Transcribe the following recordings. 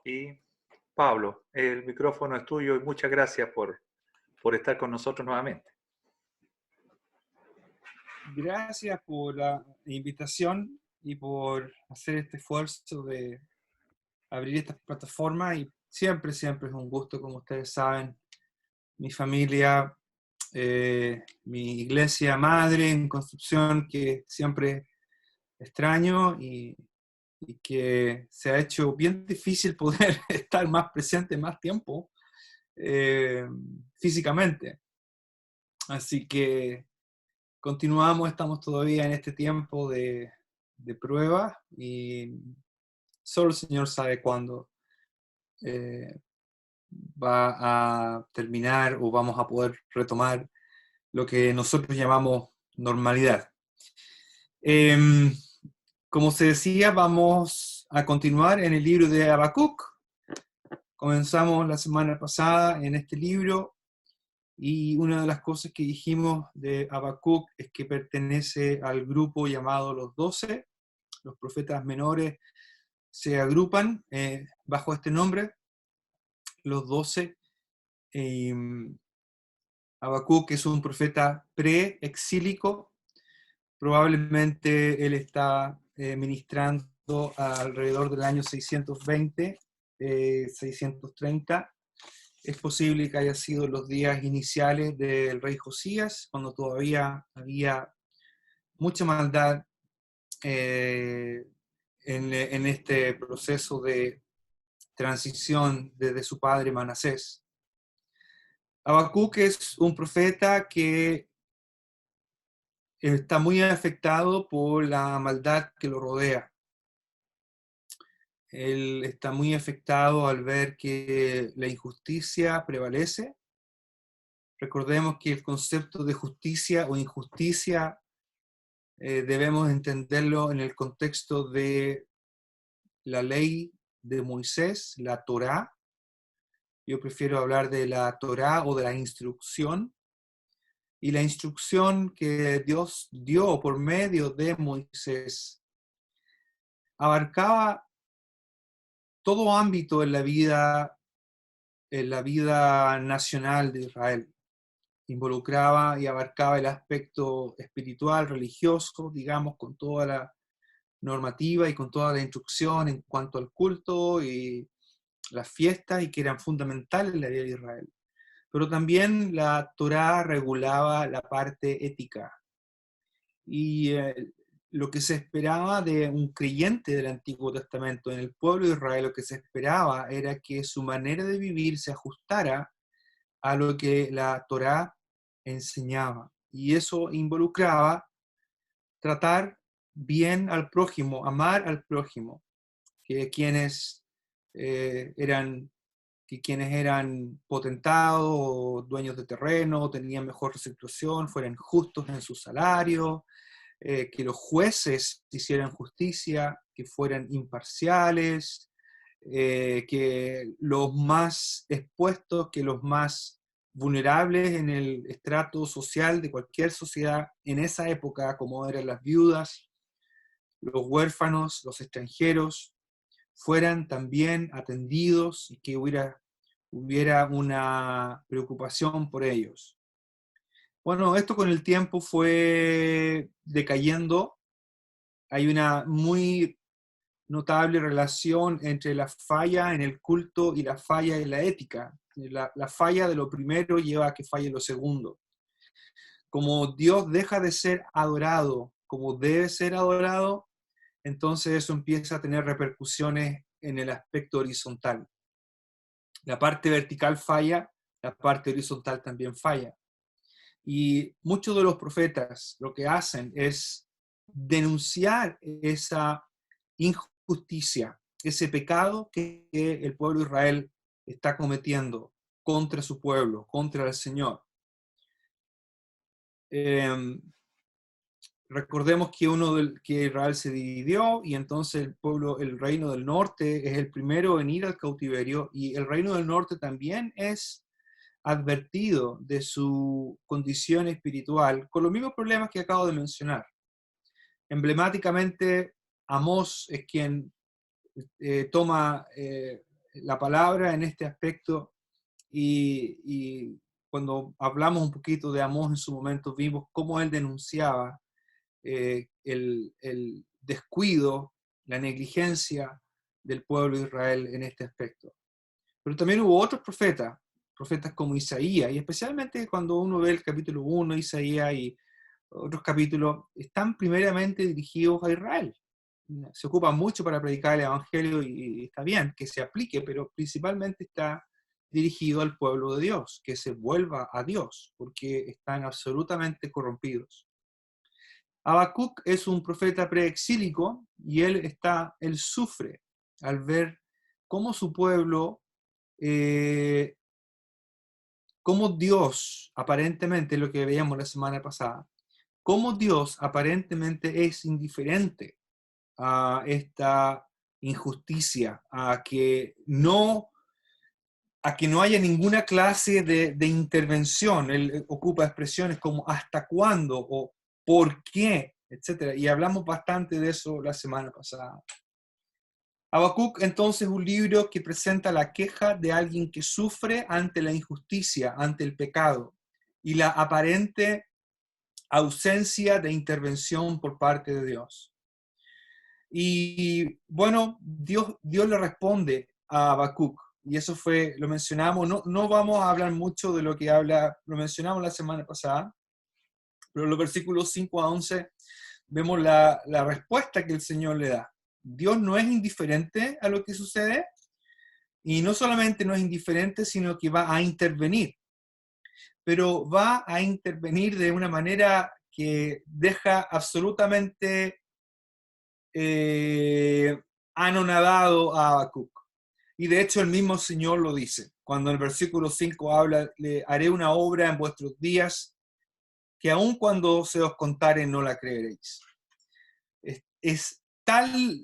Y Pablo, el micrófono es tuyo y muchas gracias por estar con nosotros nuevamente. Gracias por la invitación y por hacer este esfuerzo de abrir esta plataforma y siempre es un gusto, como ustedes saben, mi familia, mi iglesia madre en Concepción, que siempre extraño y que se ha hecho bien difícil poder estar más presente más tiempo eh, físicamente. Así que continuamos, estamos todavía en este tiempo de prueba y solo el Señor sabe cuándo eh, va a terminar o vamos a poder retomar lo que nosotros llamamos normalidad. Eh, Como se decía, vamos a continuar en el libro de Habacuc. Comenzamos la semana pasada en este libro y una de las cosas que dijimos de Habacuc es que pertenece al grupo llamado los 12. Los profetas menores se agrupan bajo este nombre, los 12. Eh, Habacuc es un profeta pre-exílico. Probablemente él está ministrando alrededor del año 620, 630. Es posible que haya sido los días iniciales del rey Josías, cuando todavía había mucha maldad en este proceso de transición desde su padre Manasés. Habacuc es un profeta que está muy afectado por la maldad que lo rodea. Él está muy afectado al ver que la injusticia prevalece. Recordemos que el concepto de justicia o injusticia debemos entenderlo en el contexto de la ley de Moisés, la Torá. Yo prefiero hablar de la Torá o de la instrucción. Y la instrucción que Dios dio por medio de Moisés abarcaba todo ámbito en la vida nacional de Israel. Involucraba y abarcaba el aspecto espiritual, religioso, digamos, con toda la normativa y con toda la instrucción en cuanto al culto y las fiestas, y que eran fundamentales en la vida de Israel. Pero también la Torá regulaba la parte ética. Y lo que se esperaba de un creyente del Antiguo Testamento en el pueblo de Israel, lo que se esperaba era que su manera de vivir se ajustara a lo que la Torá enseñaba. Y eso involucraba tratar bien al prójimo, amar al prójimo, que quienes eran quienes eran potentados o dueños de terreno, tenían mejor situación, fueran justos en su salario, que los jueces hicieran justicia, que fueran imparciales, que los más expuestos, que los más vulnerables en el estrato social de cualquier sociedad en esa época, como eran las viudas, los huérfanos, los extranjeros, fueran también atendidos y que hubiera una preocupación por ellos. Bueno, esto con el tiempo fue decayendo. Hay una muy notable relación entre la falla en el culto y la falla en la ética. La falla de lo primero lleva a que falle lo segundo. Como Dios deja de ser adorado como debe ser adorado, entonces eso empieza a tener repercusiones en el aspecto horizontal. La parte vertical falla, la parte horizontal también falla. Y muchos de los profetas lo que hacen es denunciar esa injusticia, ese pecado que el pueblo de Israel está cometiendo contra su pueblo, contra el Señor. Recordemos que Israel se dividió y entonces el reino del norte es el primero en ir al cautiverio, y el reino del norte también es advertido de su condición espiritual con los mismos problemas que acabo de mencionar. Emblemáticamente, Amós es quien toma la palabra en este aspecto, y cuando hablamos un poquito de Amós en su momento, vimos cómo él denunciaba el descuido, la negligencia del pueblo de Israel en este aspecto. Pero también hubo otros profetas como Isaías, y especialmente cuando uno ve el capítulo 1 de Isaías y otros capítulos, están primeramente dirigidos a Israel. Se ocupan mucho para predicar el Evangelio y está bien que se aplique, pero principalmente está dirigido al pueblo de Dios, que se vuelva a Dios, porque están absolutamente corrompidos. Habacuc es un profeta preexílico y él sufre al ver cómo su pueblo, cómo Dios, aparentemente, lo que veíamos la semana pasada, cómo Dios aparentemente es indiferente a esta injusticia, a que no haya ninguna clase de intervención. Él ocupa expresiones como hasta cuándo o por qué, etc. Y hablamos bastante de eso la semana pasada. Habacuc entonces es un libro que presenta la queja de alguien que sufre ante la injusticia, ante el pecado y la aparente ausencia de intervención por parte de Dios. Y bueno, Dios le responde a Habacuc, y eso lo mencionamos, no vamos a hablar mucho de lo que lo mencionamos la semana pasada, pero en los versículos 5 a 11 vemos la respuesta que el Señor le da. Dios no es indiferente a lo que sucede, y no solamente no es indiferente, sino que va a intervenir, pero va a intervenir de una manera que deja absolutamente anonadado a Habacuc. Y de hecho el mismo Señor lo dice, cuando en el versículo 5 habla, le haré una obra en vuestros días, que aun cuando se os contare no la creeréis. Es tal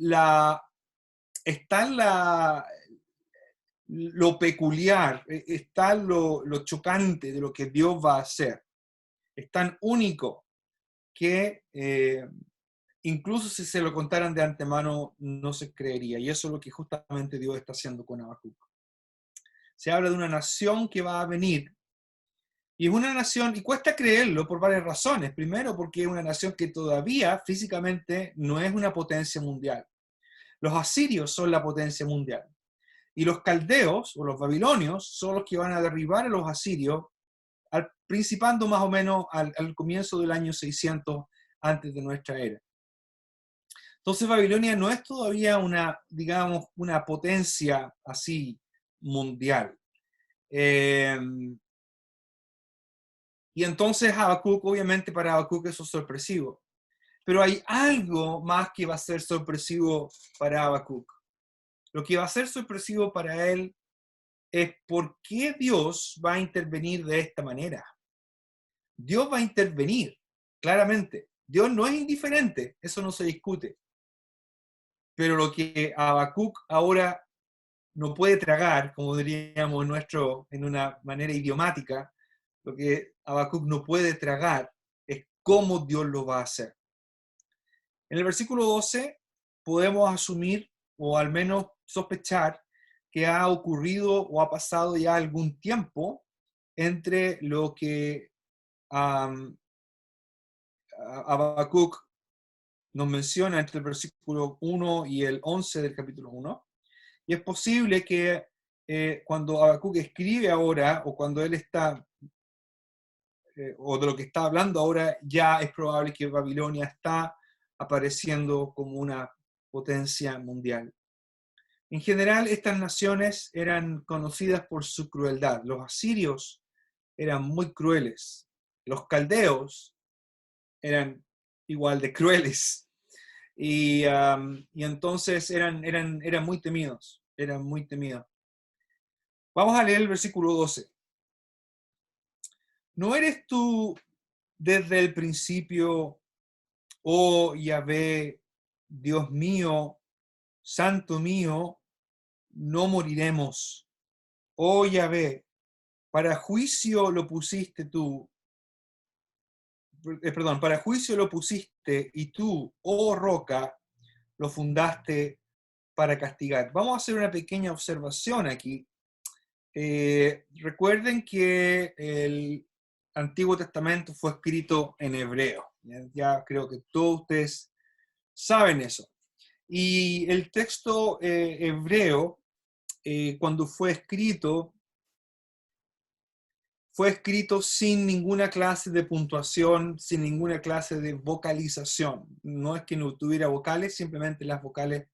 lo peculiar, es tal lo chocante de lo que Dios va a hacer. Es tan único que incluso si se lo contaran de antemano no se creería. Y eso es lo que justamente Dios está haciendo con Habacuc. Se habla de una nación que va a venir. Y es una nación, y cuesta creerlo por varias razones. Primero, porque es una nación que todavía físicamente no es una potencia mundial. Los asirios son la potencia mundial. Y los caldeos, o los babilonios, son los que van a derribar a los asirios, principando más o menos al comienzo del año 600 antes de nuestra era. Entonces Babilonia no es todavía digamos, una potencia así mundial. Y entonces Habacuc, obviamente para Habacuc eso es sorpresivo. Pero hay algo más que va a ser sorpresivo para Habacuc. Lo que va a ser sorpresivo para él es por qué Dios va a intervenir de esta manera. Dios va a intervenir, claramente. Dios no es indiferente, eso no se discute. Pero lo que Habacuc ahora no puede tragar, como diríamos en una manera idiomática, lo que Habacuc no puede tragar es cómo Dios lo va a hacer. En el versículo 12 podemos asumir, o al menos sospechar, que ha ocurrido o ha pasado ya algún tiempo entre lo que Habacuc nos menciona entre el versículo 1 y el 11 del capítulo 1. Y es posible que cuando Habacuc escribe ahora, o cuando él está, o de lo que está hablando ahora, ya es probable que Babilonia está apareciendo como una potencia mundial. En general, estas naciones eran conocidas por su crueldad. Los asirios eran muy crueles. Los caldeos eran igual de crueles. Y entonces eran muy temidos. Eran muy temidos. Vamos a leer el versículo 12. ¿No eres tú desde el principio, oh Yahvé, Dios mío, Santo mío, no moriremos? Oh Yahvé, para juicio lo pusiste tú, para juicio lo pusiste y tú, oh roca, lo fundaste para castigar. Vamos a hacer una pequeña observación aquí. Recuerden que el Antiguo Testamento fue escrito en hebreo. Ya creo que todos ustedes saben eso. Y el texto hebreo, cuando fue escrito sin ninguna clase de puntuación, sin ninguna clase de vocalización. No es que no tuviera vocales, simplemente las vocales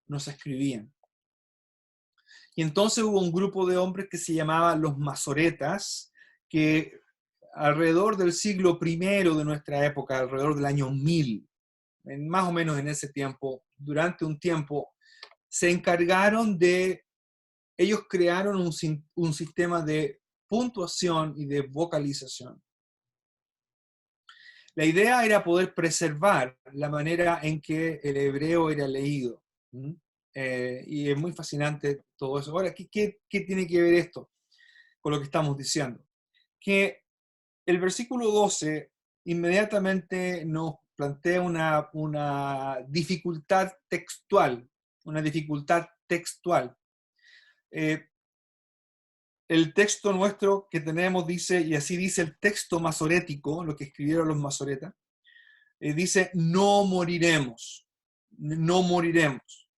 no se escribían. Y entonces hubo un grupo de hombres que se llamaba los masoretas, que alrededor del siglo I de nuestra época, alrededor del año 1000, más o menos en ese tiempo, durante un tiempo, se encargaron ellos crearon un sistema de puntuación y de vocalización. La idea era poder preservar la manera en que el hebreo era leído. Y es muy fascinante todo eso. Ahora, ¿qué tiene que ver esto con lo que estamos diciendo? Que el versículo 12 inmediatamente nos plantea una dificultad textual, el texto nuestro que tenemos dice, y así dice el texto masorético, lo que escribieron los masoretas, dice, no moriremos, no moriremos.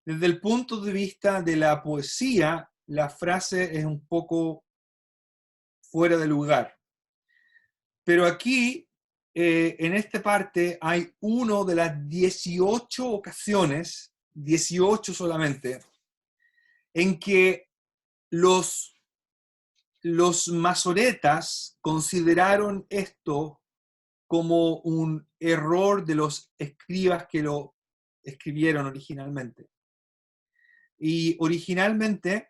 Desde el punto de vista de la poesía, la frase es un poco fuera de lugar. Pero aquí, en esta parte, hay uno de las 18 ocasiones, 18 solamente, en que los masoretas consideraron esto como un error de los escribas que lo escribieron originalmente. Y originalmente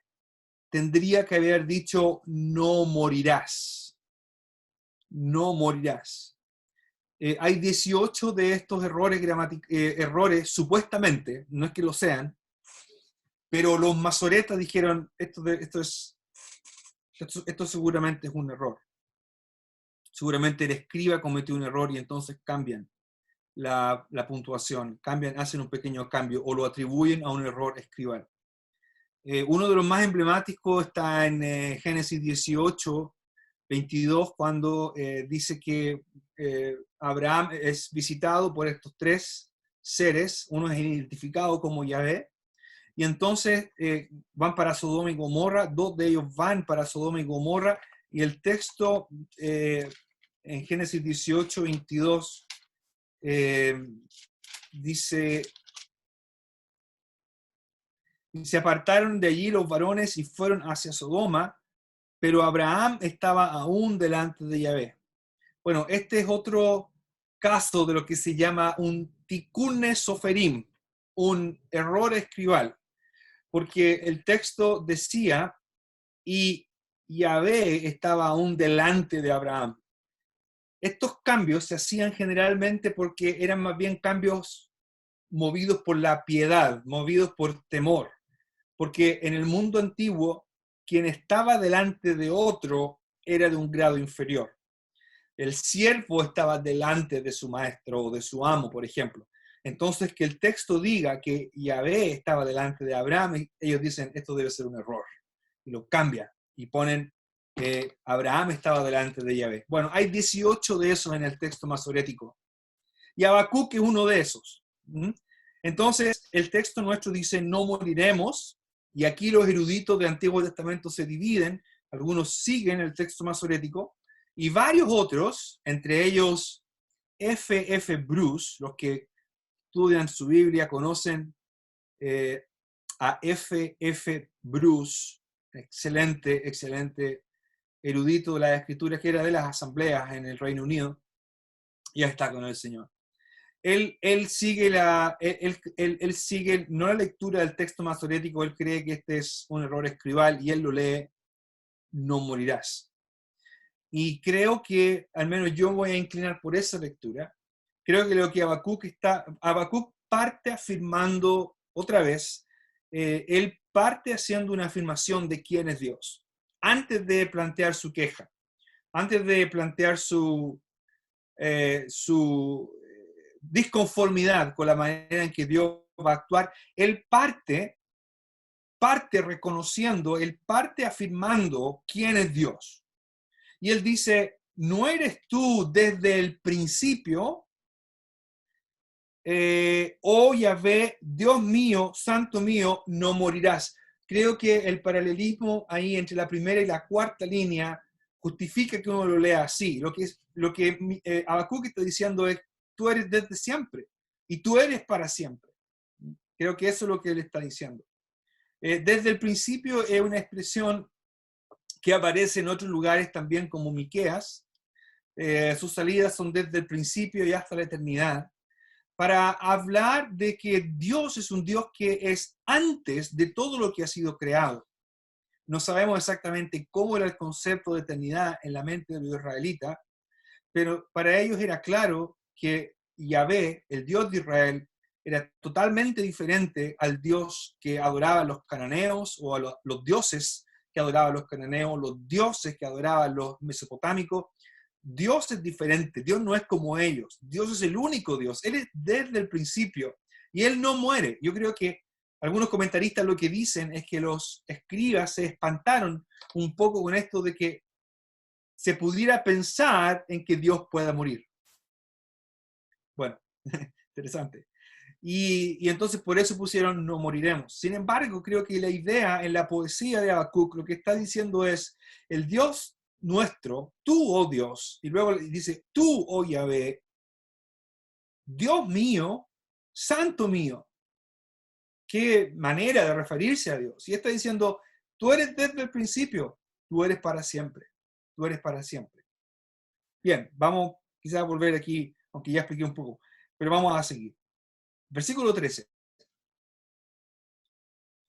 tendría que haber dicho no morirás. No morirás. Hay 18 de estos errores, supuestamente, no es que lo sean, pero los masoretas dijeron esto seguramente es un error. Seguramente el escriba cometió un error y entonces cambian la puntuación, hacen un pequeño cambio o lo atribuyen a un error escribal. Uno de los más emblemáticos está en Génesis 18, 22, cuando dice que Abraham es visitado por estos tres seres, uno es identificado como Yahvé, y entonces van para Sodoma y Gomorra, dos de ellos van para Sodoma y Gomorra, y el texto en Génesis 18, 22 dice, se apartaron de allí los varones y fueron hacia Sodoma, pero Abraham estaba aún delante de Yahvé. Bueno, este es otro caso de lo que se llama un tikune soferim, un error escribal, porque el texto decía, y Yahvé estaba aún delante de Abraham. Estos cambios se hacían generalmente porque eran más bien cambios movidos por la piedad, movidos por temor, porque en el mundo antiguo, quien estaba delante de otro era de un grado inferior. El siervo estaba delante de su maestro o de su amo, por ejemplo. Entonces, que el texto diga que Yahvé estaba delante de Abraham, ellos dicen, esto debe ser un error. Y lo cambian y ponen que Abraham estaba delante de Yahvé. Bueno, hay 18 de esos en el texto masorético. Y Habacuc es uno de esos. Entonces, el texto nuestro dice, no moriremos. Y aquí los eruditos del Antiguo Testamento se dividen. Algunos siguen el texto masorético. Y varios otros, entre ellos F. Bruce, los que estudian su Biblia conocen a F. Bruce, excelente erudito de las Escrituras, que era de las asambleas en el Reino Unido, ya está con el Señor. Él sigue no la lectura del texto masorético, él cree que este es un error escribal y él lo lee, no morirás. Y creo que, al menos yo voy a inclinar por esa lectura. Creo que lo que Habacuc parte afirmando otra vez, él parte haciendo una afirmación de quién es Dios, antes de plantear su queja, antes de plantear su disconformidad con la manera en que Dios va a actuar, él parte reconociendo, él parte afirmando quién es Dios. Y él dice, ¿no eres tú desde el principio, oh Yahvé, Dios mío, santo mío, no morirás? Creo que el paralelismo ahí entre la primera y la cuarta línea justifica que uno lo lea así. Lo que Habacuc está diciendo es, tú eres desde siempre y tú eres para siempre. Creo que eso es lo que él está diciendo. Desde el principio es una expresión que aparece en otros lugares también como Miqueas. Sus salidas son desde el principio y hasta la eternidad, para hablar de que Dios es un Dios que es antes de todo lo que ha sido creado. No sabemos exactamente cómo era el concepto de eternidad en la mente de los israelitas, pero para ellos era claro que Yahvé, el Dios de Israel, era totalmente diferente al Dios que adoraban los cananeos o a los dioses que adoraban los cananeos, los dioses que adoraban los mesopotámicos. Dios es diferente, Dios no es como ellos, Dios es el único Dios, Él es desde el principio y Él no muere. Yo creo que algunos comentaristas lo que dicen es que los escribas se espantaron un poco con esto de que se pudiera pensar en que Dios pueda morir. Bueno, interesante. Y entonces por eso pusieron no moriremos. Sin embargo, creo que la idea en la poesía de Habacuc lo que está diciendo es el Dios nuestro, tú, oh Dios, y luego dice, tú, oh Yahvé, Dios mío, santo mío. Qué manera de referirse a Dios. Y está diciendo, tú eres desde el principio, tú eres para siempre, tú eres para siempre. Bien, vamos quizás a volver aquí, aunque ya expliqué un poco, pero vamos a seguir. Versículo 13.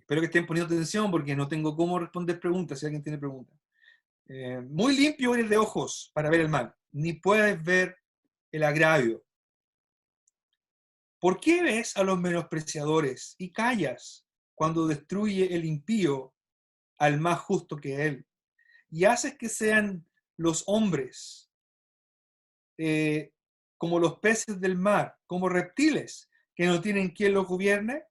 Espero que estén poniendo atención porque no tengo cómo responder preguntas si alguien tiene preguntas. Muy limpio eres de ojos para ver el mal, ni puedes ver el agravio. ¿Por qué ves a los menospreciadores y callas cuando destruye el impío al más justo que él? Y haces que sean los hombres como los peces del mar, como reptiles que no tienen quien los gobierne.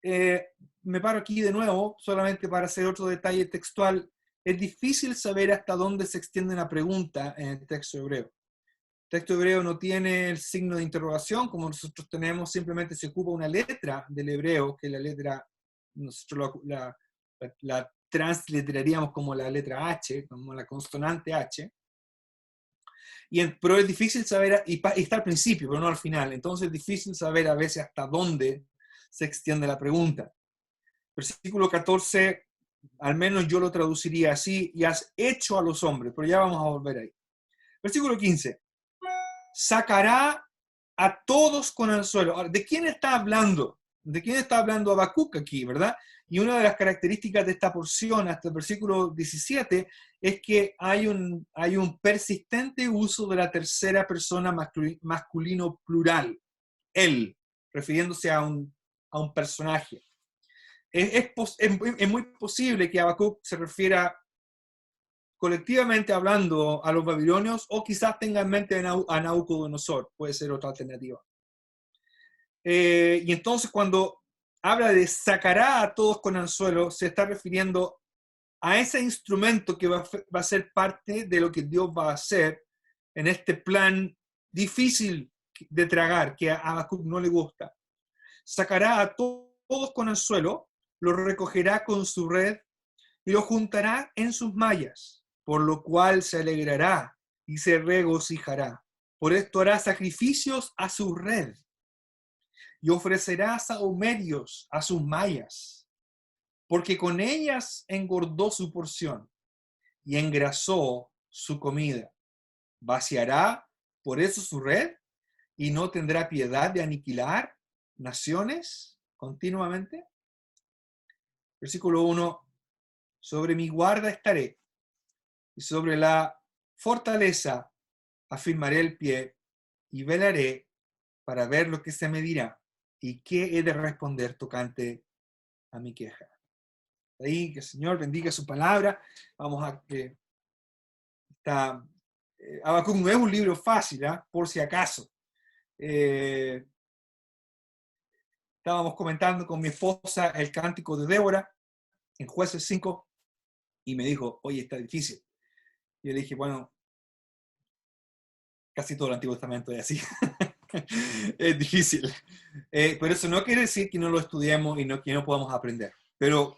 Me paro aquí de nuevo, solamente para hacer otro detalle textual. Es difícil saber hasta dónde se extiende una pregunta en el texto hebreo. El texto hebreo no tiene el signo de interrogación como nosotros tenemos, simplemente se ocupa una letra del hebreo, que la letra, nosotros la transliteraríamos como la letra H, como la consonante H. Pero es difícil saber, y está al principio, pero no al final. Entonces es difícil saber a veces hasta dónde se extiende la pregunta. Versículo 14, al menos yo lo traduciría así, y has hecho a los hombres, pero ya vamos a volver ahí. Versículo 15, sacará a todos con anzuelo. Ahora, ¿de quién está hablando? ¿De quién está hablando Habacuc aquí, verdad? Y una de las características de esta porción, hasta el versículo 17, es que hay un persistente uso de la tercera persona masculino plural, él, refiriéndose a un personaje. Es muy posible que Habacuc se refiera colectivamente hablando a los babilonios o quizás tenga en mente a Nabucodonosor, puede ser otra alternativa. Y entonces cuando habla de sacará a todos con anzuelo, se está refiriendo a ese instrumento que va a ser parte de lo que Dios va a hacer en este plan difícil de tragar, que a Habacuc no le gusta. Sacará a todos con anzuelo, los recogerá con su red y los juntará en sus mallas, por lo cual se alegrará y se regocijará. Por esto hará sacrificios a su red y ofrecerá sahumerios a sus mallas, porque con ellas engordó su porción y engrasó su comida. Vaciará por eso su red y no tendrá piedad de aniquilar naciones continuamente. Versículo 1, sobre mi guarda estaré y sobre la fortaleza afirmaré el pie y velaré para ver lo que se me dirá y qué he de responder tocante a mi queja. Ahí que el Señor bendiga su palabra. Vamos a que Habacuc no es un libro fácil, por si acaso. estábamos comentando con mi esposa el cántico de Débora en Jueces 5 y me dijo, oye, está difícil. Y yo le dije, bueno, casi todo el Antiguo Testamento es así. Es difícil. Pero eso no quiere decir que no lo estudiemos y que no podamos aprender. Pero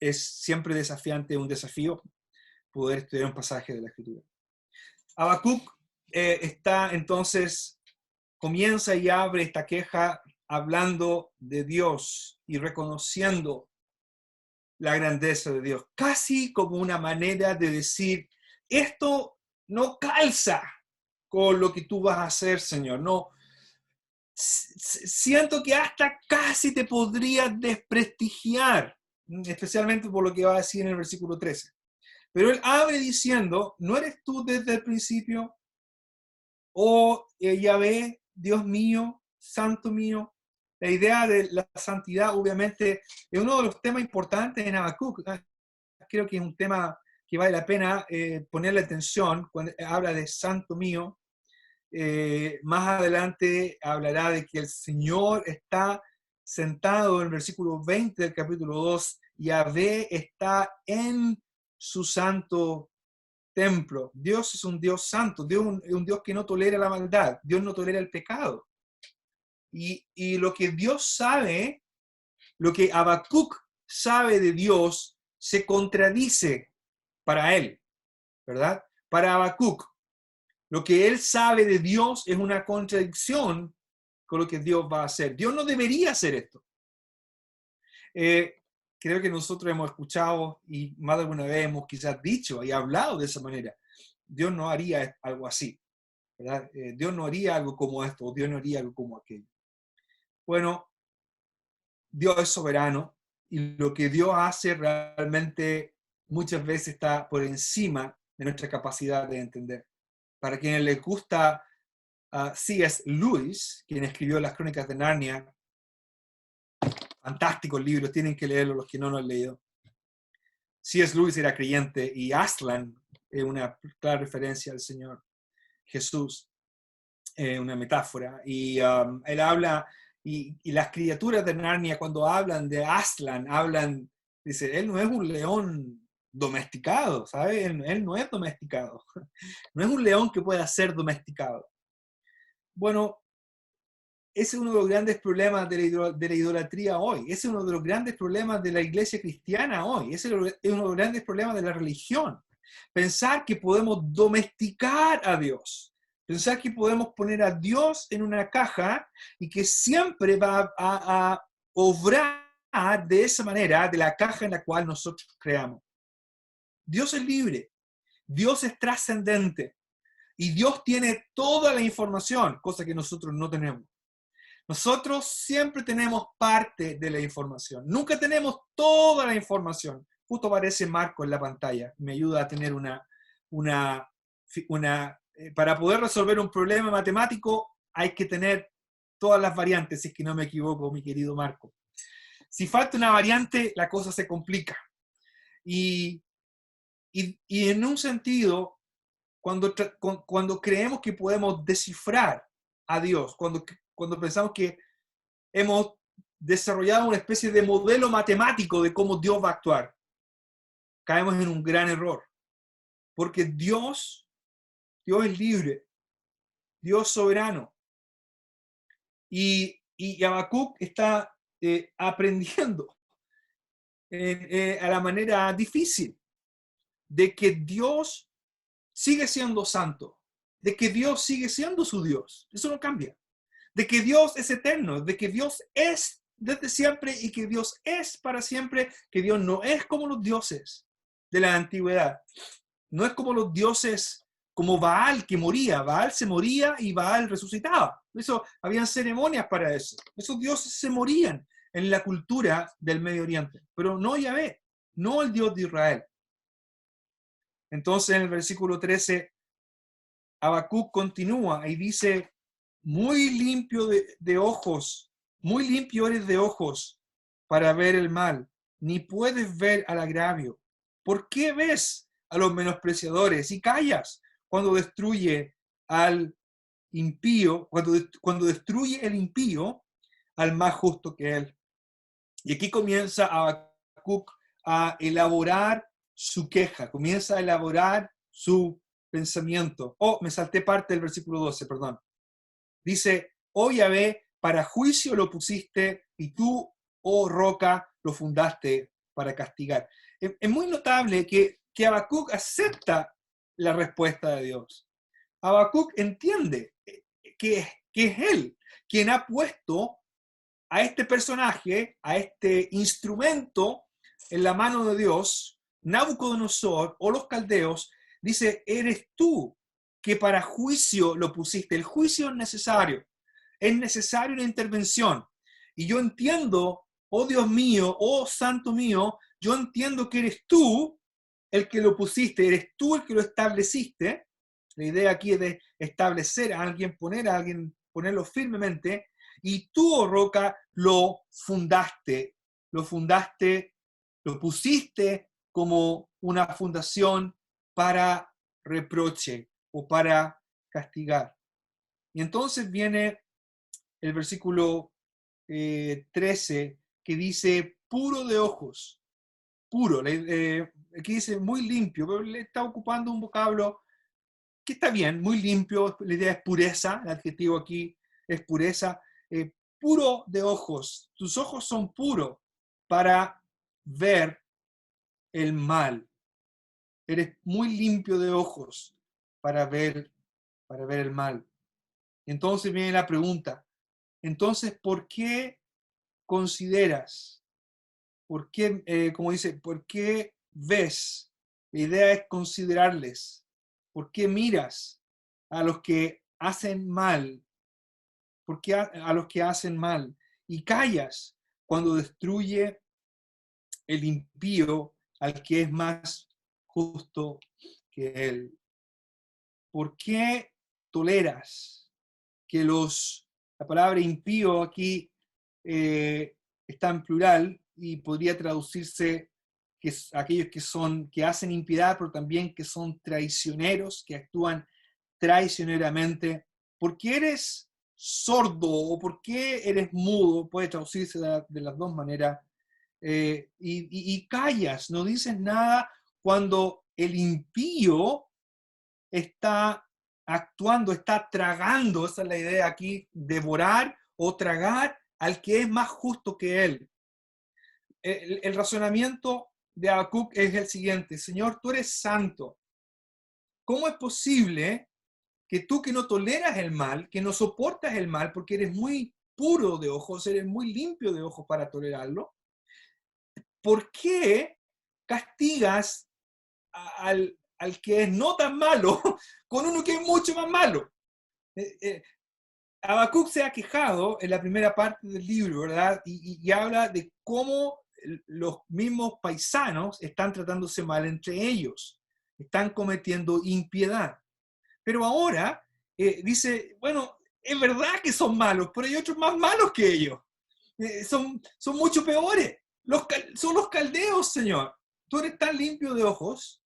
es siempre desafiante, un desafío, poder estudiar un pasaje de la Escritura. Habacuc está entonces, comienza y abre esta queja hablando de Dios y reconociendo la grandeza de Dios, casi como una manera de decir, esto no calza con lo que tú vas a hacer, Señor. No, siento que hasta casi te podría desprestigiar, especialmente por lo que va a decir en el versículo 13. Pero él abre diciendo, ¿no eres tú desde el principio? Oh Yahvé, Dios mío, Santo mío. La idea de la santidad, obviamente, es uno de los temas importantes en Habacuc. Creo que es un tema que vale la pena ponerle atención cuando habla de Santo mío. Más adelante hablará de que el Señor está sentado en el versículo 20 del capítulo 2. Yahvé está en su santo templo. Dios es un Dios santo, Dios es un Dios que no tolera la maldad, Dios no tolera el pecado. Y lo que Dios sabe, lo que Habacuc sabe de Dios, se contradice para él, ¿verdad? Para Habacuc, lo que él sabe de Dios es una contradicción con lo que Dios va a hacer. Dios no debería hacer esto. Creo que nosotros hemos escuchado y más de alguna vez hemos quizás dicho y hablado de esa manera. Dios no haría algo así, ¿verdad? Dios no haría algo como esto, Dios no haría algo como aquello. Bueno, Dios es soberano y lo que Dios hace realmente muchas veces está por encima de nuestra capacidad de entender. Para quienes les gusta C.S. Lewis, quien escribió Las Crónicas de Narnia, fantásticos libros, tienen que leerlos los que no lo han leído. C.S. Lewis era creyente y Aslan es una clara referencia al Señor Jesús, una metáfora. Y él habla, y las criaturas de Narnia cuando hablan de Aslan, dice, él no es un león domesticado, ¿sabes? Él no es domesticado. No es un león que pueda ser domesticado. Bueno, ese es uno de los grandes problemas de la idolatría hoy. Ese es uno de los grandes problemas de la iglesia cristiana hoy. Ese es uno de los grandes problemas de la religión. Pensar que podemos domesticar a Dios. Pensar que podemos poner a Dios en una caja y que siempre va a obrar de esa manera, de la caja en la cual nosotros creamos. Dios es libre. Dios es trascendente. Y Dios tiene toda la información, cosa que nosotros no tenemos. Nosotros siempre tenemos parte de la información. Nunca tenemos toda la información. Justo aparece Marco en la pantalla. Me ayuda a tener para poder resolver un problema matemático hay que tener todas las variantes, si es que no me equivoco, mi querido Marco. Si falta una variante, la cosa se complica. Y en un sentido, cuando creemos que podemos descifrar a Dios, cuando pensamos que hemos desarrollado una especie de modelo matemático de cómo Dios va a actuar, caemos en un gran error. Porque Dios es libre, Dios soberano. Y Habacuc está aprendiendo a la manera difícil de que Dios sigue siendo santo, de que Dios sigue siendo su Dios. Eso no cambia. De que Dios es eterno, de que Dios es desde siempre y que Dios es para siempre, que Dios no es como los dioses de la antigüedad. No es como los dioses, como Baal, que moría. Baal se moría y Baal resucitaba. Eso, habían ceremonias para eso. Esos dioses se morían en la cultura del Medio Oriente. Pero no Yahvé, no el Dios de Israel. Entonces en el versículo 13, Habacuc continúa y dice, muy limpio de ojos, muy limpio eres de ojos para ver el mal, ni puedes ver al agravio. ¿Por qué ves a los menospreciadores y callas cuando destruye al impío, cuando destruye el impío al más justo que él. Y aquí comienza Habacuc a elaborar su queja, comienza a elaborar su pensamiento. Oh, me salté parte del versículo 12, perdón. Dice, oh Yahvé, para juicio lo pusiste y tú, oh roca, lo fundaste para castigar. Es muy notable que Habacuc acepta la respuesta de Dios. Habacuc entiende que es él quien ha puesto a este personaje, a este instrumento en la mano de Dios, Nabucodonosor o los caldeos. Dice, eres tú que para juicio lo pusiste. El juicio es necesaria una intervención. Y yo entiendo, oh Dios mío, oh Santo mío, yo entiendo que eres tú el que lo pusiste, eres tú el que lo estableciste. La idea aquí es de establecer a alguien, ponerlo firmemente, y tú, oh roca, lo fundaste, lo pusiste como una fundación para reproche o para castigar. Y entonces viene el versículo 13 que dice, puro de ojos, puro, aquí dice muy limpio, pero le está ocupando un vocablo que está bien, muy limpio, la idea es pureza, el adjetivo aquí es pureza, puro de ojos, tus ojos son puros para ver el mal, eres muy limpio de ojos para ver el mal. Entonces viene la pregunta, entonces, ¿por qué consideras? ¿Por qué, como dice, por qué ves? La idea es considerarles. ¿Por qué miras a los que hacen mal? ¿Por qué a los que hacen mal? Y callas cuando destruye el impío al que es más justo que él. ¿Por qué toleras que la palabra impío aquí está en plural y podría traducirse que aquellos que hacen impiedad, pero también que son traicioneros, que actúan traicioneramente? ¿Por qué eres sordo o por qué eres mudo? Puede traducirse de las dos maneras. Y callas, no dices nada cuando el impío está actuando, está tragando, esa es la idea aquí, devorar o tragar al que es más justo que él. El razonamiento de Habacuc es el siguiente: Señor, tú eres santo. ¿Cómo es posible que tú, que no toleras el mal, que no soportas el mal, porque eres muy puro de ojos, eres muy limpio de ojos para tolerarlo, ¿por qué castigas al que es no tan malo con uno que es mucho más malo? Habacuc se ha quejado en la primera parte del libro, ¿verdad? Y habla de cómo los mismos paisanos están tratándose mal entre ellos, están cometiendo impiedad. Pero ahora dice, bueno, es verdad que son malos, pero hay otros más malos que ellos. Son mucho peores. Son los caldeos, Señor. Tú eres tan limpio de ojos,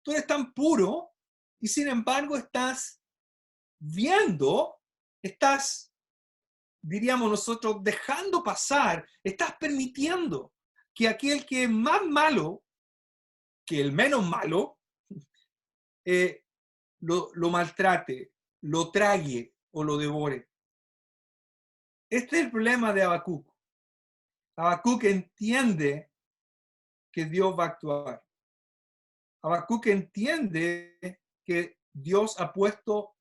tú eres tan puro, y sin embargo estás viendo, estás, diríamos nosotros, dejando pasar, estás permitiendo que aquel que es más malo que el menos malo, lo maltrate, lo trague o lo devore. Este es el problema de Habacuc. Habacuc entiende que Dios va a actuar. Habacuc entiende que Dios ha puesto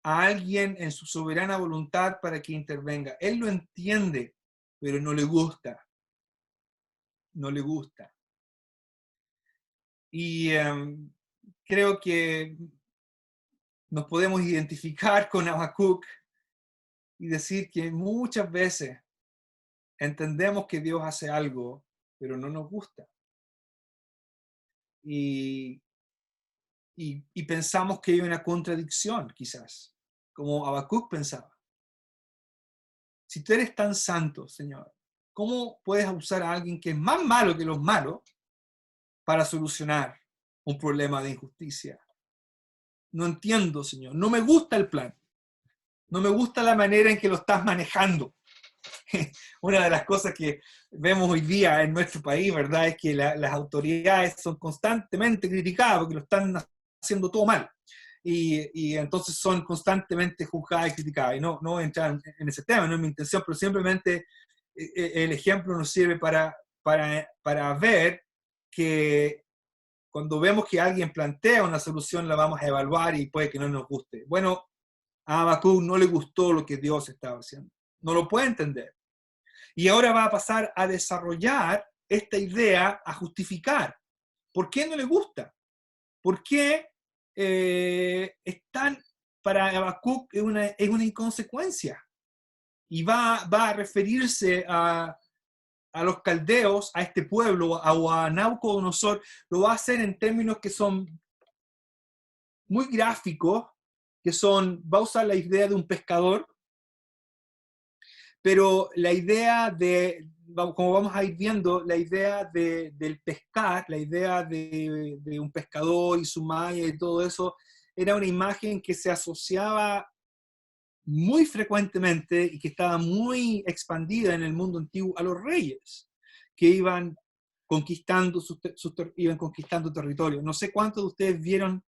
a alguien en su soberana voluntad para que intervenga. Él lo entiende, pero no le gusta. No le gusta. Y creo que nos podemos identificar con Habacuc y decir que muchas veces entendemos que Dios hace algo, pero no nos gusta. Y pensamos que hay una contradicción, quizás, como Habacuc pensaba. Si tú eres tan santo, Señor, ¿cómo puedes usar a alguien que es más malo que los malos para solucionar un problema de injusticia? No entiendo, Señor. No me gusta el plan. no me gusta la manera en que lo estás manejando. Una de las cosas que vemos hoy día en nuestro país, ¿verdad?, es que las autoridades son constantemente criticadas porque lo están haciendo todo mal. Y entonces son constantemente juzgadas y criticadas. Y no entrar en ese tema, no es mi intención, pero simplemente el ejemplo nos sirve para ver que cuando vemos que alguien plantea una solución, la vamos a evaluar y puede que no nos guste. Bueno, a Habacuc no le gustó lo que Dios estaba haciendo. No lo puede entender. Y ahora va a pasar a desarrollar esta idea, a justificar. ¿Por qué no le gusta? ¿Por qué para Habacuc es una inconsecuencia? Y va a referirse a los caldeos, a este pueblo, o a Nabucodonosor, lo va a hacer en términos que son muy gráficos, va a usar la idea de un pescador, pero la idea como vamos a ir viendo, la idea del pescar, la idea de un pescador y su malla y todo eso, era una imagen que se asociaba muy frecuentemente y que estaba muy expandida en el mundo antiguo a los reyes, que iban conquistando territorio. No sé cuántos de ustedes vieron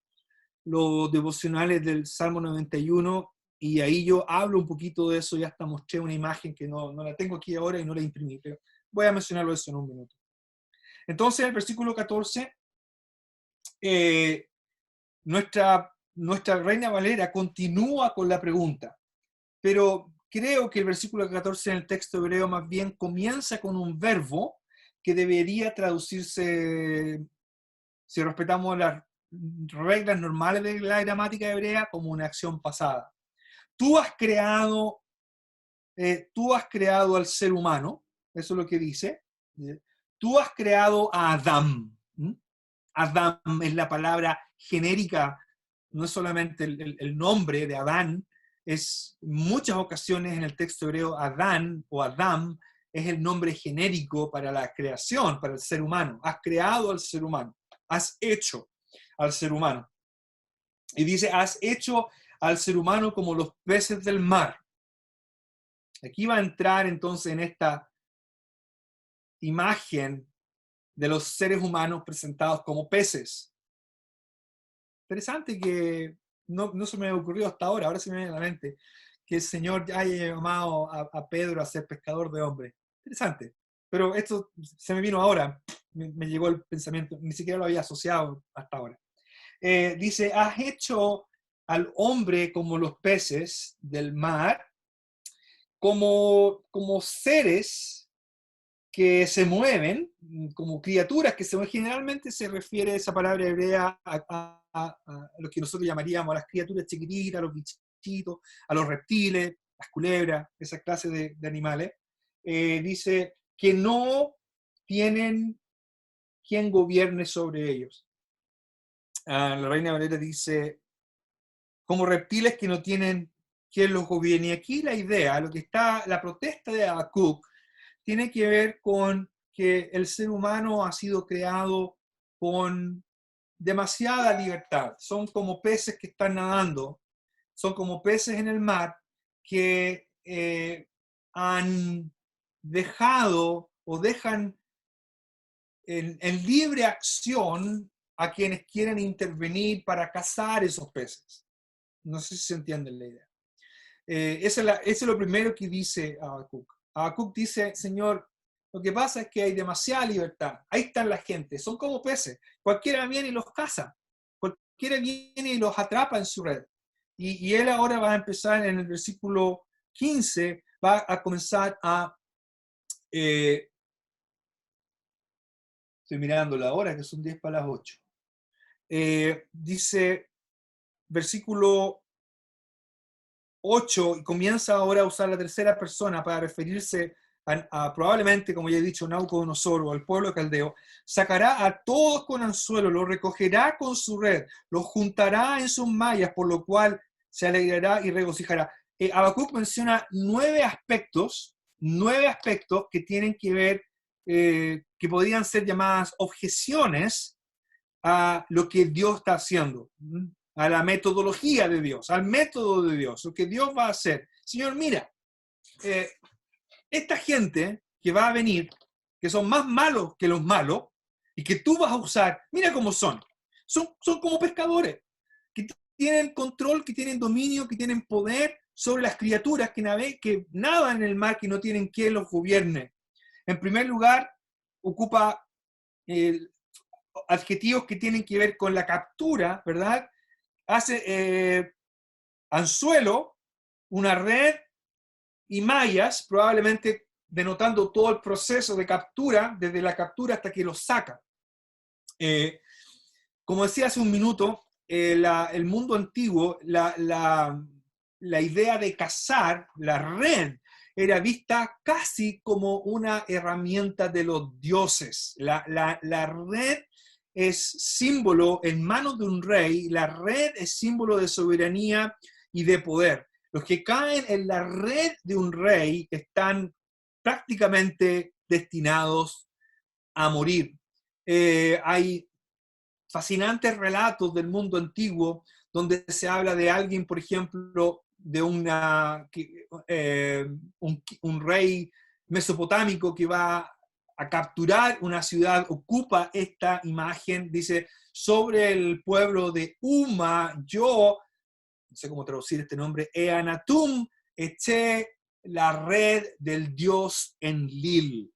los devocionales del Salmo 91, y ahí yo hablo un poquito de eso, ya hasta mostré una imagen que no la tengo aquí ahora y no la imprimí, pero voy a mencionarlo eso en un minuto. Entonces, el versículo 14, nuestra Reina Valera continúa con la pregunta, pero creo que el versículo 14 en el texto hebreo más bien comienza con un verbo que debería traducirse, si respetamos las reglas normales de la gramática hebrea, como una acción pasada. Tú has creado al ser humano, eso es lo que dice. Tú has creado a Adán. Adán es la palabra genérica, no es solamente el nombre de Adán, es en muchas ocasiones en el texto hebreo Adán o Adam es el nombre genérico para la creación, para el ser humano. Has creado al ser humano, has hecho al ser humano. Y dice, has hecho al ser humano como los peces del mar. Aquí va a entrar entonces en esta imagen de los seres humanos presentados como peces. Interesante que no se me ocurrió hasta ahora se me viene a la mente que el Señor haya llamado a Pedro a ser pescador de hombres. Interesante. Pero esto se me vino ahora, me llegó el pensamiento, ni siquiera lo había asociado hasta ahora. Dice, has hecho al hombre como los peces del mar, como seres que se mueven, como criaturas que se mueven. Generalmente se refiere esa palabra hebrea a lo que nosotros llamaríamos a las criaturas chiquititas, a los bichitos, a los reptiles, las culebras, esa clase de animales. Dice que no tienen quien gobierne sobre ellos. La Reina Valera dice, como reptiles que no tienen quien los gobierne. Y aquí la idea, la protesta de Habacuc, tiene que ver con que el ser humano ha sido creado con demasiada libertad. Son como peces que están nadando, son como peces en el mar que han dejado o dejan en libre acción a quienes quieren intervenir para cazar esos peces. No sé si se entiende la idea. Eso es lo primero que dice Habacuc. Habacuc dice, Señor, lo que pasa es que hay demasiada libertad. Ahí están la gente, son como peces. Cualquiera viene y los caza. Cualquiera viene y los atrapa en su red. Y él ahora va a empezar en el versículo 15, va a comenzar a... estoy mirando la hora, que son 10 para las 8. Dice, versículo 8, y comienza ahora a usar la tercera persona para referirse a probablemente, como ya he dicho, Nabucodonosor o al pueblo caldeo. Sacará a todos con anzuelo, los recogerá con su red, los juntará en sus mallas, por lo cual se alegrará y regocijará. Habacuc menciona 9 aspectos que tienen que ver, que podrían ser llamadas objeciones a lo que Dios está haciendo. a la metodología de Dios, al método de Dios, lo que Dios va a hacer. Señor, mira, esta gente que va a venir, que son más malos que los malos, y que tú vas a usar, mira cómo son. Son como pescadores, que tienen control, que tienen dominio, que tienen poder sobre las criaturas que nadan en el mar, que no tienen quien los gobierne. En primer lugar, ocupa adjetivos que tienen que ver con la captura, ¿verdad? Hace anzuelo, una red y mallas, probablemente denotando todo el proceso de captura, desde la captura hasta que los saca. Como decía hace un minuto, el mundo antiguo, la idea de cazar, la red, era vista casi como una herramienta de los dioses. La red es símbolo en manos de un rey, la red es símbolo de soberanía y de poder. Los que caen en la red de un rey están prácticamente destinados a morir. Hay fascinantes relatos del mundo antiguo donde se habla de alguien, por ejemplo, de un rey mesopotámico que va a capturar una ciudad, ocupa esta imagen, dice, sobre el pueblo de Uma, yo, no sé cómo traducir este nombre, Eanatum, eché la red del dios Enlil,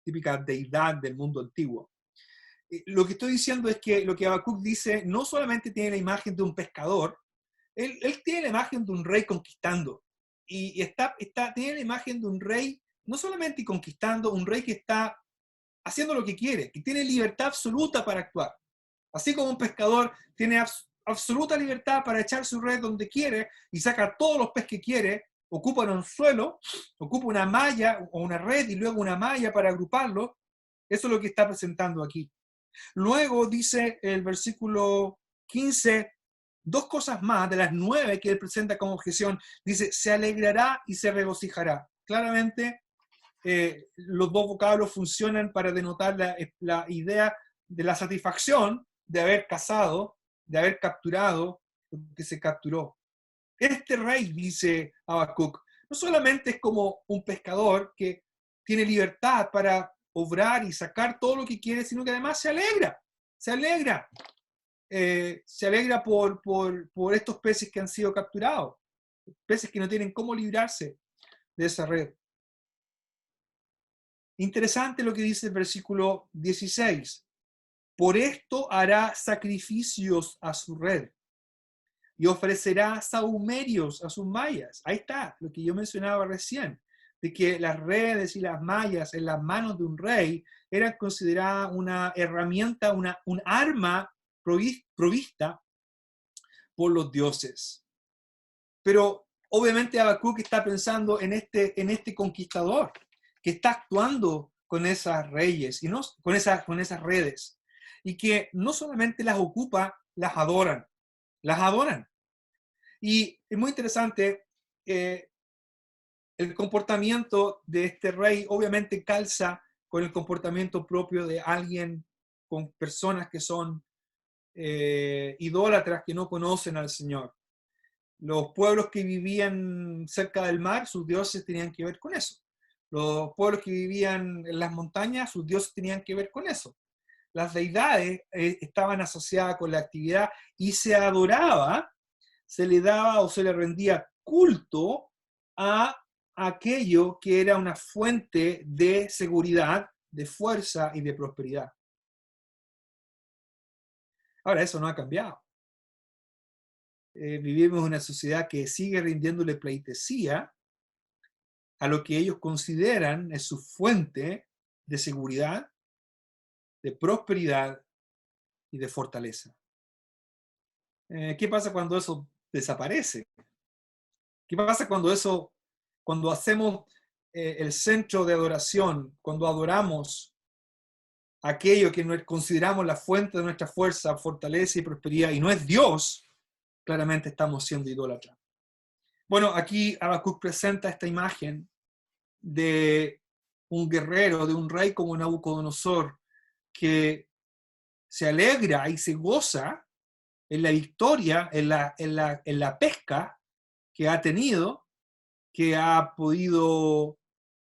típica deidad del mundo antiguo. Lo que estoy diciendo es que lo que Habacuc dice no solamente tiene la imagen de un pescador, él tiene la imagen de un rey conquistando. Y tiene la imagen de un rey no solamente conquistando, un rey que está haciendo lo que quiere, que tiene libertad absoluta para actuar. Así como un pescador tiene absoluta libertad para echar su red donde quiere y saca todos los peces que quiere, ocupa un anzuelo, ocupa una malla o una red y luego una malla para agruparlo. Eso es lo que está presentando aquí. Luego dice el versículo 15, dos cosas más de las 9 que él presenta como objeción. Dice, se alegrará y se regocijará. Claramente, los dos vocablos funcionan para denotar la idea de la satisfacción de haber cazado, de haber capturado lo que se capturó. Este rey, dice Habacuc, no solamente es como un pescador que tiene libertad para obrar y sacar todo lo que quiere, sino que además se alegra por estos peces que han sido capturados, peces que no tienen cómo librarse de esa red. Interesante lo que dice el versículo 16. Por esto hará sacrificios a su red y ofrecerá sahumerios a sus mallas. Ahí está, lo que yo mencionaba recién, de que las redes y las mallas en las manos de un rey eran consideradas una herramienta, un arma provista por los dioses. Pero obviamente Habacuc está pensando en este conquistador que está actuando con esas reyes y no con esas redes, y que no solamente las ocupa, las adoran. Y es muy interesante, el comportamiento de este rey obviamente calza con el comportamiento propio de alguien, con personas que son idólatras, que no conocen al Señor. Los pueblos que vivían cerca del mar, sus dioses tenían que ver con eso. Los pueblos que vivían en las montañas, sus dioses tenían que ver con eso. Las deidades estaban asociadas con la actividad y se adoraba, se le daba o se le rendía culto a aquello que era una fuente de seguridad, de fuerza y de prosperidad. Ahora, eso no ha cambiado. Vivimos en una sociedad que sigue rindiéndole pleitesía a lo que ellos consideran es su fuente de seguridad, de prosperidad y de fortaleza. ¿Qué pasa cuando eso desaparece? ¿Qué pasa cuando hacemos el centro de adoración, cuando adoramos aquello que consideramos la fuente de nuestra fuerza, fortaleza y prosperidad, y no es Dios? Claramente estamos siendo idólatras. Bueno, aquí Habacuc presenta esta imagen de un guerrero, de un rey como Nabucodonosor, que se alegra y se goza en la victoria, en la pesca que ha tenido, que ha podido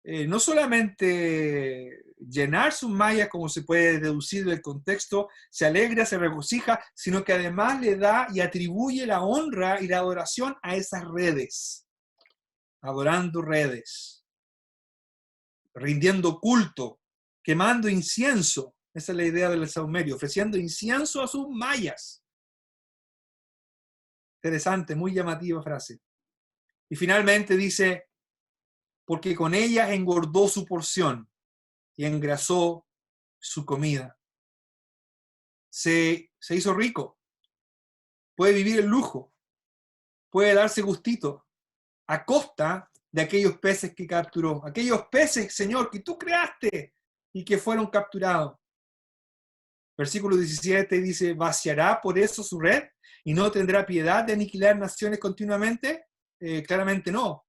no solamente llenar sus mallas, como se puede deducir del contexto, se alegra, se regocija, sino que además le da y atribuye la honra y la adoración a esas redes, adorando redes, rindiendo culto, quemando incienso. Esa es la idea del saumerio, ofreciendo incienso a sus mallas. Interesante, muy llamativa frase. Y finalmente dice, porque con ella engordó su porción y engrasó su comida. Se hizo rico, puede vivir el lujo, puede darse gustito a costa de aquellos peces que capturó, aquellos peces, Señor, que tú creaste y que fueron capturados. Versículo 17 dice, ¿vaciará por eso su red y no tendrá piedad de aniquilar naciones continuamente? Claramente no.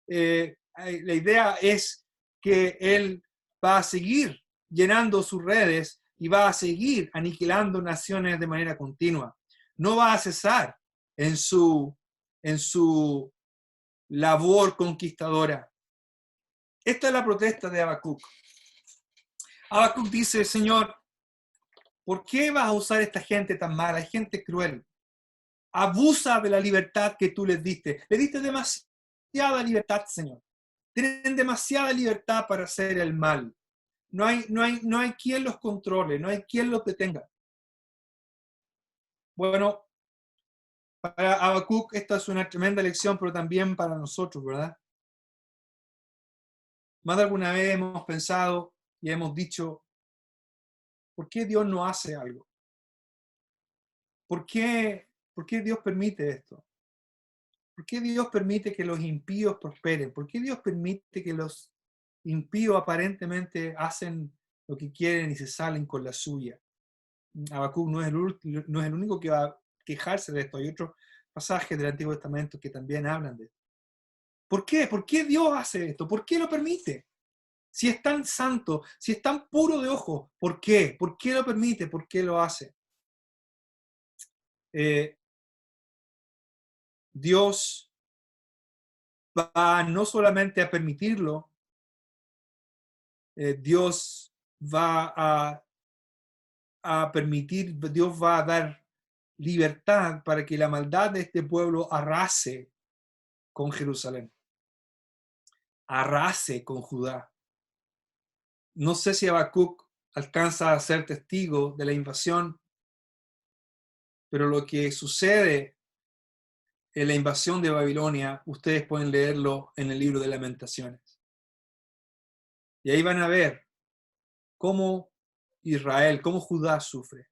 La idea es que Él va a seguir llenando sus redes y va a seguir aniquilando naciones de manera continua. No va a cesar en su labor conquistadora. Esta es la protesta de Habacuc. Habacuc dice, Señor, ¿por qué vas a usar esta gente tan mala? Hay gente cruel. Abusa de la libertad que tú les diste. Le diste demasiada libertad, Señor. Tienen demasiada libertad para hacer el mal. No hay quien los controle, no hay quien los detenga. Bueno, para Habacuc esta es una tremenda lección, pero también para nosotros, ¿verdad? Más de alguna vez hemos pensado y hemos dicho, ¿por qué Dios no hace algo? ¿Por qué Dios permite esto? ¿Por qué Dios permite que los impíos prosperen? ¿Por qué Dios permite que los impíos aparentemente hacen lo que quieren y se salen con la suya? Habacuc no es el único que va a quejarse de esto. Hay otros pasajes del Antiguo Testamento que también hablan de esto. ¿Por qué? ¿Por qué Dios hace esto? ¿Por qué lo permite? Si es tan santo, si es tan puro de ojo, ¿por qué? ¿Por qué lo permite? ¿Por qué lo hace? Dios va no solamente a permitirlo, Dios va a permitir, Dios va a dar libertad para que la maldad de este pueblo arrase con Jerusalén, arrase con Judá. No sé si Habacuc alcanza a ser testigo de la invasión, pero lo que sucede en la invasión de Babilonia, ustedes pueden leerlo en el libro de Lamentaciones. Y ahí van a ver cómo Israel, cómo Judá sufre.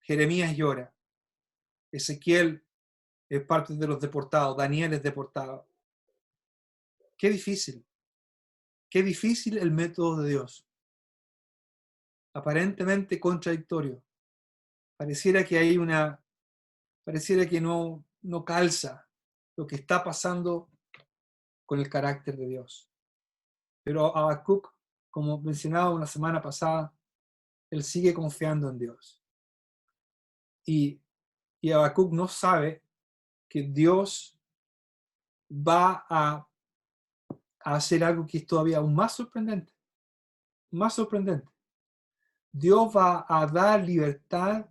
Jeremías llora. Ezequiel es parte de los deportados. Daniel es deportado. Qué difícil el método de Dios. Aparentemente contradictorio. Pareciera que no calza lo que está pasando con el carácter de Dios. Pero Habacuc, como mencionaba una semana pasada, él sigue confiando en Dios. Y Habacuc no sabe que Dios va a hacer algo que es todavía aún más sorprendente. Más sorprendente. Dios va a dar libertad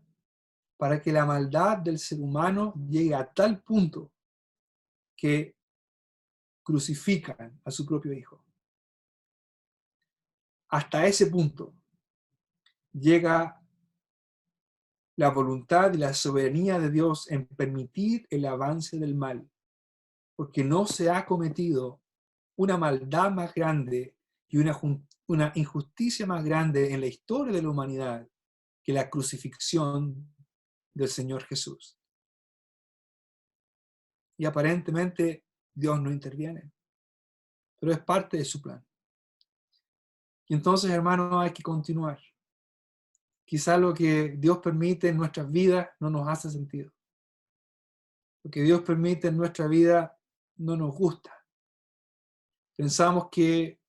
para que la maldad del ser humano llegue a tal punto que crucifican a su propio hijo. Hasta ese punto llega la voluntad y la soberanía de Dios en permitir el avance del mal, porque no se ha cometido una maldad más grande y una injusticia más grande en la historia de la humanidad que la crucifixión del Señor Jesús. Y aparentemente Dios no interviene, pero es parte de su plan. Y entonces, hermanos, hay que continuar. Quizá lo que Dios permite en nuestras vidas no nos hace sentido. Lo que Dios permite en nuestra vida no nos gusta. Pensamos que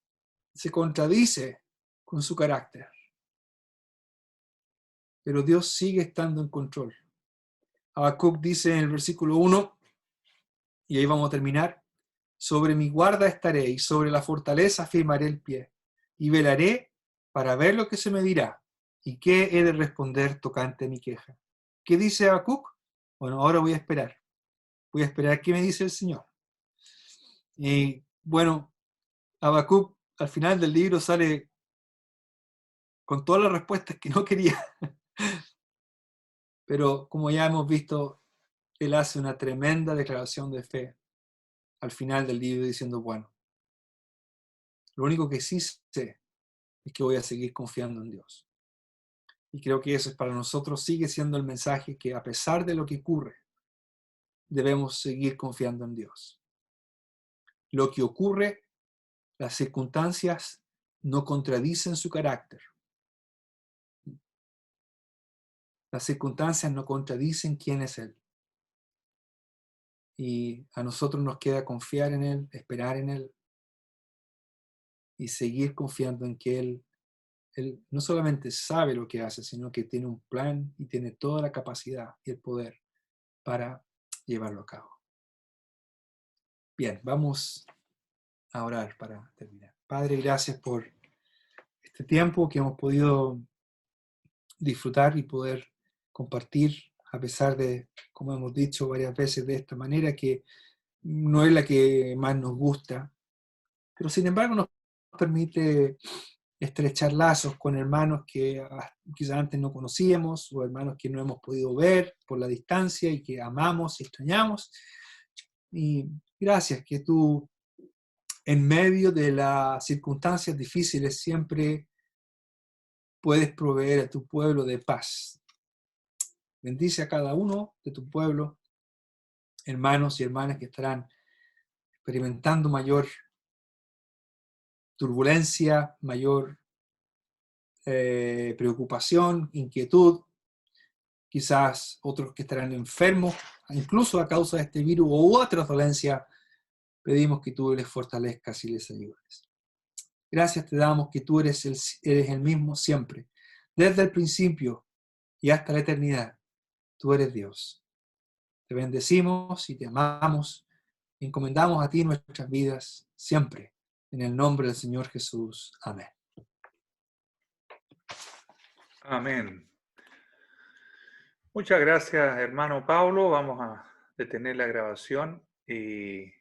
se contradice con su carácter. Pero Dios sigue estando en control. Habacuc dice en el versículo 1, y ahí vamos a terminar: sobre mi guarda estaré y sobre la fortaleza firmaré el pie, y velaré para ver lo que se me dirá y qué he de responder tocante a mi queja. ¿Qué dice Habacuc? Bueno, ahora voy a esperar. Voy a esperar qué me dice el Señor. Y bueno, Habacuc al final del libro sale con todas las respuestas que no quería. Pero como ya hemos visto, él hace una tremenda declaración de fe al final del libro diciendo, bueno, lo único que sí sé es que voy a seguir confiando en Dios. Y creo que eso es para nosotros, sigue siendo el mensaje que a pesar de lo que ocurre, debemos seguir confiando en Dios. Lo que ocurre, las circunstancias no contradicen su carácter. Las circunstancias no contradicen quién es Él. Y a nosotros nos queda confiar en Él, esperar en Él y seguir confiando en que Él no solamente sabe lo que hace, sino que tiene un plan y tiene toda la capacidad y el poder para llevarlo a cabo. Bien, vamos a orar para terminar. Padre, gracias por este tiempo que hemos podido disfrutar y poder compartir, a pesar de, como hemos dicho varias veces, de esta manera que no es la que más nos gusta, pero sin embargo nos permite estrechar lazos con hermanos que quizás antes no conocíamos o hermanos que no hemos podido ver por la distancia y que amamos y extrañamos. Y gracias que tú, en medio de las circunstancias difíciles, siempre puedes proveer a tu pueblo de paz. Bendice a cada uno de tu pueblo, hermanos y hermanas que estarán experimentando mayor turbulencia, mayor preocupación, inquietud, quizás otros que estarán enfermos, incluso a causa de este virus u otra dolencia. Pedimos que tú les fortalezcas y les ayudes. Gracias te damos que tú eres el mismo siempre, desde el principio y hasta la eternidad. Tú eres Dios. Te bendecimos y te amamos. Encomendamos a ti nuestras vidas siempre. En el nombre del Señor Jesús. Amén. Amén. Muchas gracias, hermano Pablo. Vamos a detener la grabación y